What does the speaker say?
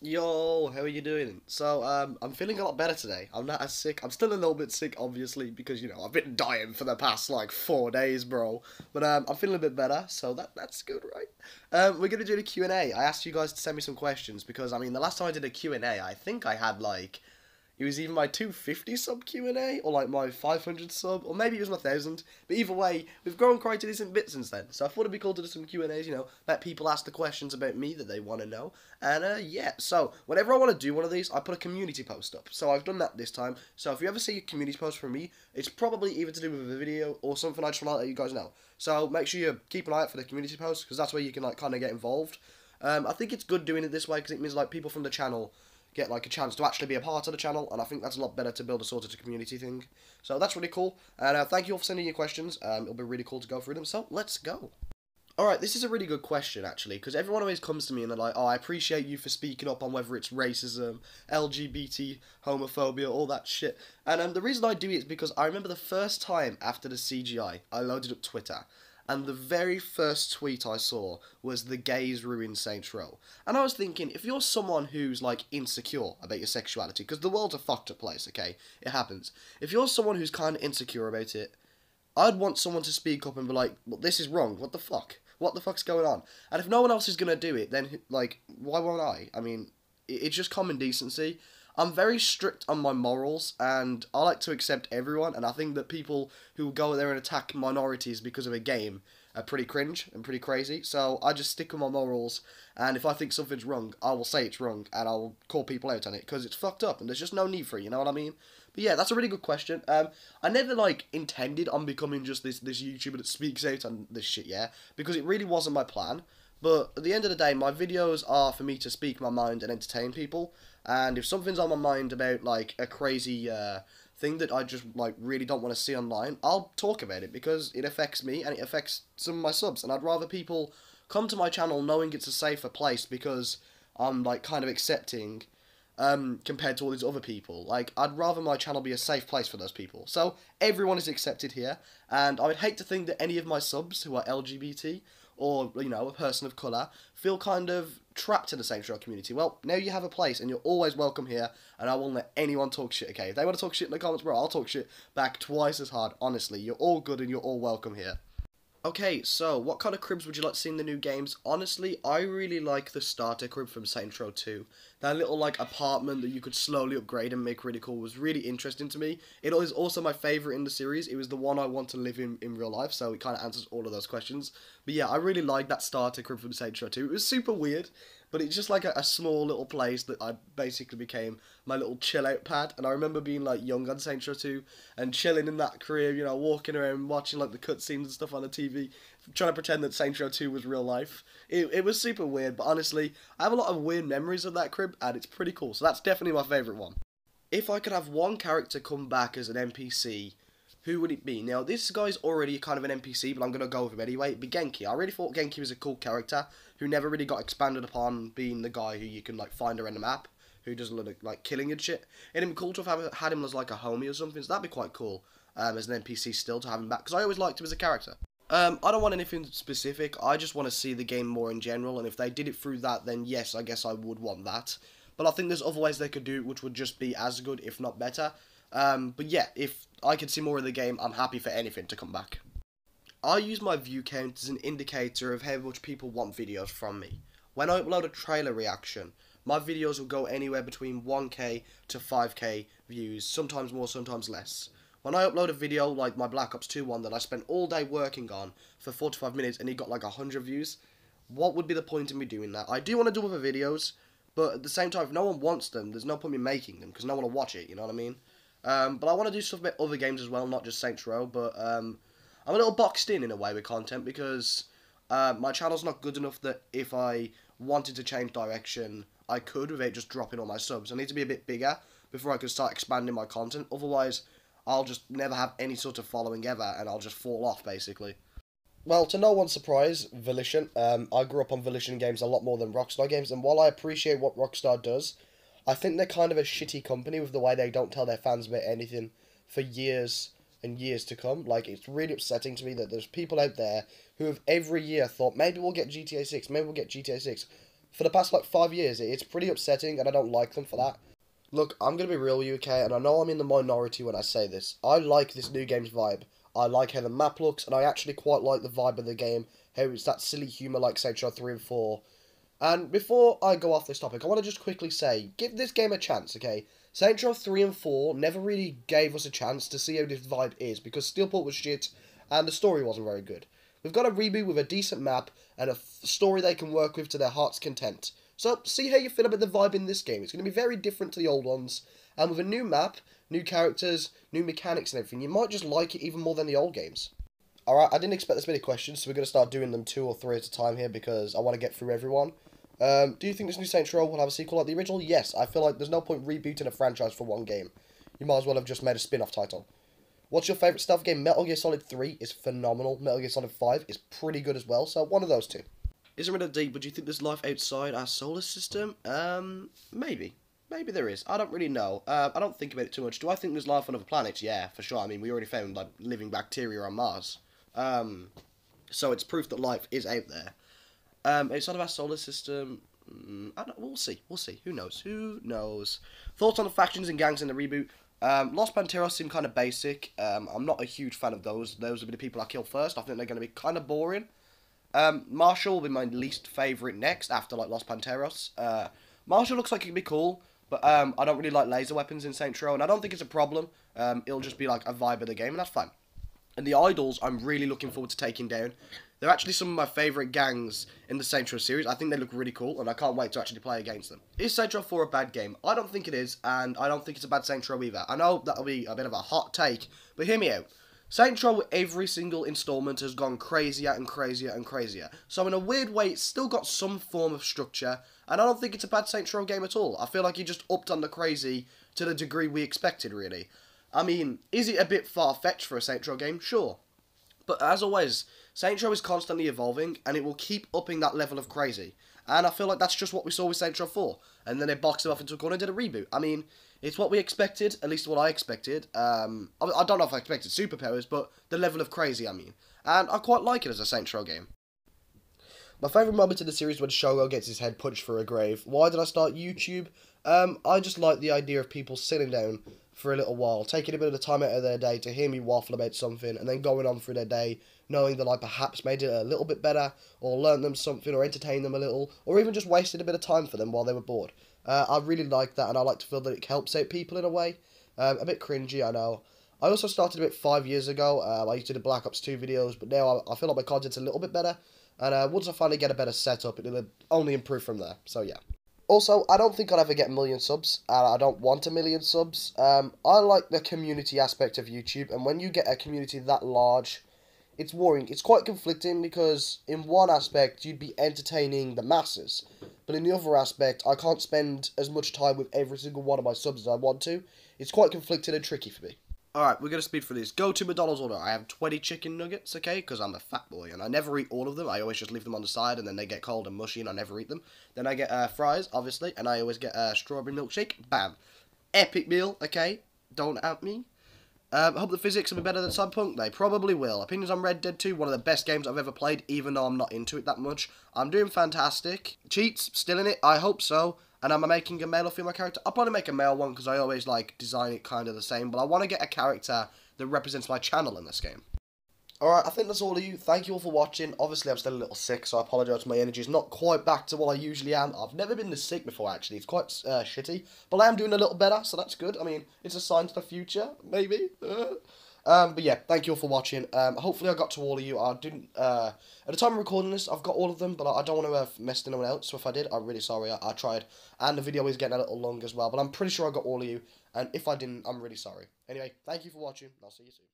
Yo, how are you doing? I'm feeling a lot better today. I'm not as sick. I'm still a little bit sick, obviously, because I've been dying for the past like 4 days, bro. But I'm feeling a bit better, so that's good, right? We're gonna do the Q&A. I asked you guys to send me some questions because the last time I did a Q&A, I think I had like it was either my 250 sub Q&A or like my 500 sub, or maybe it was my 1,000. But either way, we've grown quite a decent bit since then. So I thought it'd be cool to do some Q&As, let people ask the questions about me that they want to know. And yeah, so whenever I want to do one of these, I put a community post up. So I've done that this time. So if you ever see a community post from me, it's probably either to do with a video or something I just want to let you guys know. So make sure you keep an eye out for the community post because that's where you can like kind of get involved. I think it's good doing it this way because it means like people from the channel get like a chance to actually be a part of the channel, and I think that's a lot better to build a sort of community thing. So that's really cool, and thank you all for sending your questions. It'll be really cool to go through them, so let's go. Alright, this is a really good question, actually, because everyone always comes to me and they're like, oh, I appreciate you for speaking up on whether it's racism, LGBT, homophobia, all that shit. And the reason I do it is because I remember the first time after the CGI, I loaded up Twitter, and the very first tweet I saw was "the gays ruin Saints Row." And I was thinking, if you're someone who's like insecure about your sexuality, because the world's a fucked up place, okay, it happens. If you're someone who's kind of insecure about it, I'd want someone to speak up and be like, well, this is wrong, what the fuck? What the fuck's going on? And if no one else is gonna do it, then like, why won't I? It's just common decency. I'm very strict on my morals, and I like to accept everyone, and I think that people who go there and attack minorities because of a game are pretty cringe and pretty crazy, so I just stick with my morals, and if I think something's wrong, I will say it's wrong, and I'll call people out on it, because it's fucked up, and there's just no need for it, you know what I mean? But yeah, that's a really good question. I never, like, intended on becoming just this YouTuber that speaks out on this shit, yeah, because it really wasn't my plan. But at the end of the day, my videos are for me to speak my mind and entertain people. And if something's on my mind about like a crazy thing that I just like really don't want to see online, I'll talk about it because it affects me and it affects some of my subs. And I'd rather people come to my channel knowing it's a safer place because I'm like kind of accepting compared to all these other people. Like, I'd rather my channel be a safe place for those people. So, everyone is accepted here, and I would hate to think that any of my subs who are LGBT, or, a person of colour, feel kind of trapped in the Saints Row community. Well, now you have a place, and you're always welcome here, and I won't let anyone talk shit, okay? If they want to talk shit in the comments, bro, I'll talk shit back twice as hard, honestly. You're all good, and you're all welcome here. Okay, so what kind of cribs would you like to see in the new games? Honestly, I really like the starter crib from Saints Row 2. That little, like, apartment that you could slowly upgrade and make really cool was really interesting to me. It is also my favourite in the series. It was the one I want to live in real life, so it kind of answers all of those questions. But yeah, I really like that starter crib from Saints Row 2. It was super weird, but it's just like a small little place that I basically became my little chill out pad. And I remember being like young on Saints Row 2 and chilling in that crib, walking around watching like the cutscenes and stuff on the TV, trying to pretend that Saints Row 2 was real life. It was super weird, but honestly, I have a lot of weird memories of that crib and it's pretty cool. So that's definitely my favourite one. If I could have one character come back as an NPC, who would it be? Now, this guy's already kind of an NPC, but I'm going to go with him anyway. It'd be Genki. I really thought Genki was a cool character who never really got expanded upon being the guy who you can, like, find around the map, who does a lot of, like, killing and shit. It'd be cool to have had him as, like, a homie or something, so that'd be quite cool as an NPC still to have him back, because I always liked him as a character. I don't want anything specific, I just want to see the game more in general, and if they did it through that, then yes, I guess I would want that. But I think there's other ways they could do it which would just be as good, if not better. But yeah, if I could see more of the game, I'm happy for anything to come back. I use my view count as an indicator of how much people want videos from me. When I upload a trailer reaction, my videos will go anywhere between 1k to 5k views, sometimes more, sometimes less. When I upload a video like my Black Ops 2 one that I spent all day working on for 45 minutes and it got like 100 views, what would be the point in me doing that? I do want to do other videos, but at the same time, if no one wants them, there's no point in me making them, because no one will watch it, you know what I mean? But I want to do stuff about other games as well, not just Saints Row, but I'm a little boxed in a way with content, because my channel's not good enough that if I wanted to change direction, I could without just dropping all my subs. I need to be a bit bigger before I can start expanding my content, otherwise I'll just never have any sort of following ever, and I'll just fall off, basically. Well, to no one's surprise, Volition. I grew up on Volition games a lot more than Rockstar games, and while I appreciate what Rockstar does, I think they're kind of a shitty company with the way they don't tell their fans about anything for years and years to come. Like, it's really upsetting to me that there's people out there who have every year thought, maybe we'll get GTA 6, maybe we'll get GTA 6. for the past like 5 years. It's pretty upsetting, and I don't like them for that. Look, I'm going to be real with you, okay, and I know I'm in the minority when I say this. I like this new game's vibe. I like how the map looks, and I actually quite like the vibe of the game, how it's that silly humour like Saints Row 3 and 4. And before I go off this topic, I want to just quickly say, give this game a chance, okay? Saints Row 3 and 4 never really gave us a chance to see how this vibe is, because Steelport was shit, and the story wasn't very good. We've got a reboot with a decent map, and a story they can work with to their heart's content. So, see how you feel about the vibe in this game. It's going to be very different to the old ones. And with a new map, new characters, new mechanics and everything, you might just like it even more than the old games. Alright, I didn't expect this many questions, so we're going to start doing them 2 or 3 at a time here because I want to get through everyone. Do you think this new Saints Row will have a sequel like the original? Yes, I feel like there's no point rebooting a franchise for one game. You might as well have just made a spin-off title. What's your favourite stealth game? Metal Gear Solid 3 is phenomenal. Metal Gear Solid 5 is pretty good as well, so one of those two. Isn't really deep, but do you think there's life outside our solar system? Maybe. Maybe there is. I don't really know. I don't think about it too much. Do I think there's life on other planets? Yeah, for sure. I mean, we already found, like, living bacteria on Mars. So it's proof that life is out there. Outside of our solar system, we'll see. We'll see. Who knows? Who knows? Thoughts on the factions and gangs in the reboot? Los Panteros seem kind of basic. I'm not a huge fan of those. Those will be the people I kill first. I think they're going to be kind of boring. Marshall will be my least favourite next, after, like, Los Panteros. Marshall looks like he could be cool, but, I don't really like laser weapons in Saints Row, and I don't think it's a problem. It'll just be, like, a vibe of the game, and that's fine. And the Idols, I'm really looking forward to taking down. They're actually some of my favourite gangs in the Saints Row series. I think they look really cool, and I can't wait to actually play against them. Is Saints Row 4 a bad game? I don't think it is, and I don't think it's a bad Saints Row either. I know that'll be a bit of a hot take, but hear me out. Saints Row, every single installment has gone crazier and crazier and crazier. So in a weird way, it's still got some form of structure, and I don't think it's a bad Saints Row game at all. I feel like you just upped on the crazy to the degree we expected, really. I mean, is it a bit far-fetched for a Saints Row game? Sure. But as always, Saints Row is constantly evolving, and it will keep upping that level of crazy. And I feel like that's just what we saw with Saints Row 4. And then they boxed it off into a corner and did a reboot. I mean, it's what we expected, at least what I expected. I don't know if I expected superpowers, but the level of crazy, I mean. And I quite like it as a Saints Row game. My favourite moment in the series when Shogo gets his head punched through a grave. Why did I start YouTube? I just like the idea of people sitting down for a little while, taking a bit of the time out of their day to hear me waffle about something, and then going on through their day, knowing that I perhaps made it a little bit better, or learned them something, or entertained them a little, or even just wasted a bit of time for them while they were bored. I really like that, and I like to feel that it helps out people in a way. A bit cringy, I know. I also started about 5 years ago. I used to do Black Ops 2 videos, but now I feel like my content's a little bit better, and once I finally get a better setup, it'll only improve from there, so yeah. Also, I don't think I'll ever get a million subs, and I don't want a million subs. I like the community aspect of YouTube, and when you get a community that large, it's worrying. It's quite conflicting, because in one aspect, you'd be entertaining the masses, but in the other aspect, I can't spend as much time with every single one of my subs as I want to. It's quite conflicting and tricky for me. Alright, we're going to speed through this. Go to McDonald's order. I have 20 chicken nuggets, okay, because I'm a fat boy, and I never eat all of them. I always just leave them on the side, and then they get cold and mushy, and I never eat them. Then I get fries, obviously, and I always get a strawberry milkshake. Bam. Epic meal, okay? Don't at me. I hope the physics will be better than Cyberpunk. They probably will. Opinions on Red Dead 2, one of the best games I've ever played, even though I'm not into it that much. I'm doing fantastic. Cheats, still in it? I hope so. And am I making a male or female character? I'll probably make a male one, because I always, like, design it kind of the same. But I want to get a character that represents my channel in this game. Alright, I think that's all of you. Thank you all for watching. Obviously, I'm still a little sick, so I apologise. My energy is not quite back to what I usually am. I've never been this sick before, actually. It's quite shitty. But I am doing a little better, so that's good. I mean, it's a sign to the future, maybe. But yeah, thank you all for watching. Hopefully I got to all of you. I didn't, at the time of recording this, I've got all of them, but I don't want to have messed anyone else, so if I did, I'm really sorry. I tried, and the video is getting a little long as well, but I'm pretty sure I got all of you, and if I didn't, I'm really sorry. Anyway, thank you for watching, and I'll see you soon.